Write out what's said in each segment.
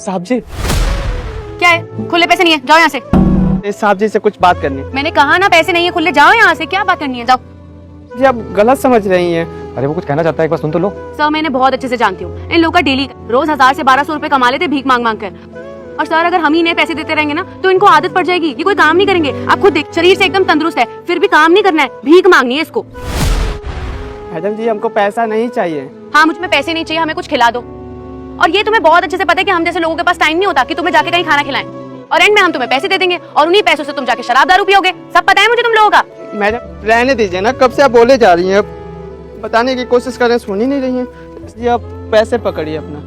साहब जी, क्या है? खुले पैसे नहीं है, जाओ यहाँ से। साहब जी से कुछ बात करनी है। मैंने कहा ना पैसे नहीं है खुले, जाओ यहाँ से। क्या बात करनी है? जाओ। जी आप गलत समझ रही हैं। अरे वो कुछ कहना चाहता है, एक बार सुन तो लो। सर मैंने बहुत अच्छे से जानती हूँ, इन लोगों का डेली रोज 1000 से 1200 रुपए कमा लेते भीख मांग मांग कर। और सर अगर हम ही इन्हें पैसे देते रहेंगे ना तो इनको आदत पड़ जाएगी, ये कोई काम नहीं करेंगे। आप खुद देख, शरीर से एकदम तंदुरुस्त है, फिर भी काम नहीं करना है, भीख मांगनी है इसको। मैडम जी हमको पैसा नहीं चाहिए। हाँ मुझ में पैसे नहीं चाहिए, हमें कुछ खिला दो। और ये तुम्हें बहुत अच्छे से पता है कि हम जैसे लोगों के पास टाइम नहीं होता कि तुम्हें जाके कहीं खाना खिलाएं, और एंड में हम तुम्हें पैसे दे देंगे और उन्हीं पैसों से तुम जाके शराब दारू पियोगे। सब पता है मुझे तुम लोगों का। मैडम रहने दीजिए ना, कब से आप बोले जा रही हैं, बताने की कोशिश कर रहे हैं, सुन ही नहीं रही हैं। इसलिए आप पैसे पकड़िए अपना।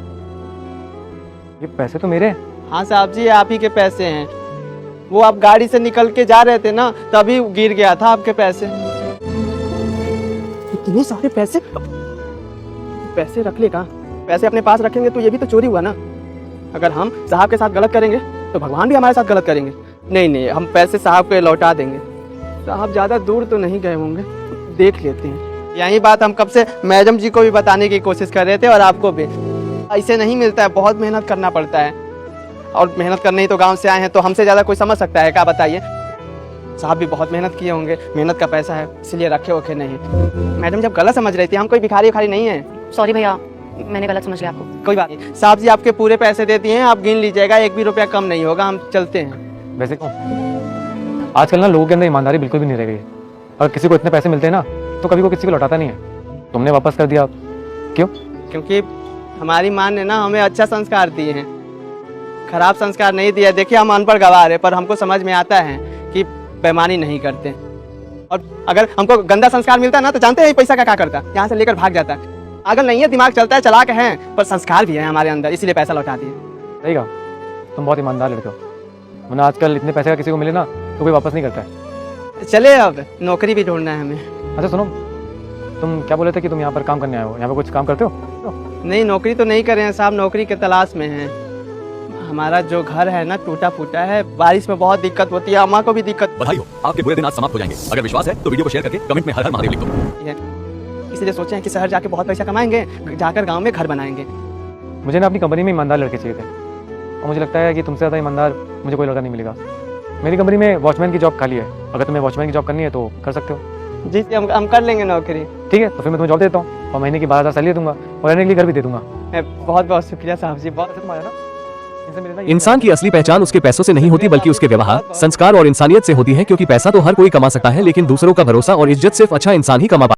ये पैसे तो मेरे हैं। हाँ साहब जी आप ही के पैसे हैं। वो आप गाड़ी से निकल के जा रहे थे ना, तभी गिर गया था आपके पैसे। इतने सारे पैसे, पैसे रख ले कहाँ? पैसे अपने पास रखेंगे तो ये भी तो चोरी हुआ ना। अगर हम साहब के साथ गलत करेंगे तो भगवान भी हमारे साथ गलत करेंगे। नहीं नहीं, हम पैसे साहब पे लौटा देंगे। साहब ज़्यादा दूर तो नहीं गए होंगे, देख लेते हैं। यही बात हम कब से मैडम जी को भी बताने की कोशिश कर रहे थे और आपको भी। ऐसे नहीं मिलता है, बहुत मेहनत करना पड़ता है, और मेहनत करने ही तो गांव से आए हैं, तो हमसे ज़्यादा कोई समझ सकता है क्या? बताइए। साहब भी बहुत मेहनत किए होंगे, मेहनत का पैसा है, इसलिए रखे ओखे नहीं। मैडम जब गलत समझ रही थी, हम कोई भिखारी विखारी नहीं है। सॉरी भैया, मैंने गलत समझ लिया आपको। कोई बात नहीं, साहब जी आपके पूरे पैसे देती हैं, आप गिन लीजिएगा, एक भी रुपया कम नहीं होगा। हम चलते हैं। वैसे आजकल ना लोगों के अंदर ईमानदारी बिल्कुल भी नहीं रह गई है। अगर किसी को इतने पैसे मिलते हैं ना तो कभी को किसी को लौटाता नहीं है। तुमने वापस कर दिया, क्यों? क्योंकि हमारी माँ ने ना हमें अच्छा संस्कार दिए हैं, खराब संस्कार नहीं दिया। देखिए हम अनपढ़ गवार है, पर हमको समझ में आता है कि बेईमानी नहीं करते। और अगर हमको गंदा संस्कार मिलता ना तो जानते हैं पैसा का क्या करता, यहाँ से लेकर भाग जाता। पागल नहीं है, दिमाग चलता है, चलाक है, पर संस्कार भी है हमारे अंदर, इसीलिए पैसा लौटा दिए। सही कहा, तुम बहुत ईमानदार लड़के हो। वरना आजकल इतने पैसे का किसी को मिले ना तो कोई वापस नहीं करता है। चले अब नौकरी भी ढूंढना है हमें। अच्छा सुनो, तुम क्या बोले थे कि तुम यहाँ पर काम करने आए हो? यहाँ पर कुछ काम करते हो? नहीं नौकरी तो नहीं कर रहे हैं साहब, नौकरी के तलाश में हैं। हमारा जो घर है ना टूटा फूटा है, बारिश में बहुत दिक्कत होती है, अम्मा को भी दिक्कत। बधाई हो, आपके बुरे दिन आज समाप्त हो जाएंगे। अगर विश्वास है तो वीडियो को शेयर करके कमेंट में हर हर महादेव लिख दो। इसलिए सोचे हैं कि शहर जाके बहुत पैसा कमाएंगे, जाकर गांव में घर बनाएंगे। मुझे ना अपनी कंपनी में ईमानदार लड़के चाहिए थे, और मुझे लगता है कि तुमसे ज़्यादा ईमानदार मुझे कोई लड़का नहीं मिलेगा। मेरी कंपनी में वॉचमैन की जॉब खाली है, अगर तुम्हें वॉचमैन की जॉब करनी है तो कर सकते हो। जी हम कर लेंगे नौकरी। ठीक है, तो फिर मैं तुम्हें जॉब देता हूँ और महीने की 12,000 सैलरी दूंगा और रहने के लिए घर भी दे दूंगा। बहुत बहुत शुक्रिया साहब जी, बहुत। इंसान की असली पहचान उसके पैसों से नहीं होती बल्कि उसके व्यवहार, संस्कार और इंसानियत से होती है। क्योंकि पैसा तो हर कोई कमा सकता है, लेकिन दूसरों का भरोसा और इज्जत सिर्फ अच्छा इंसान ही कमा पाता है।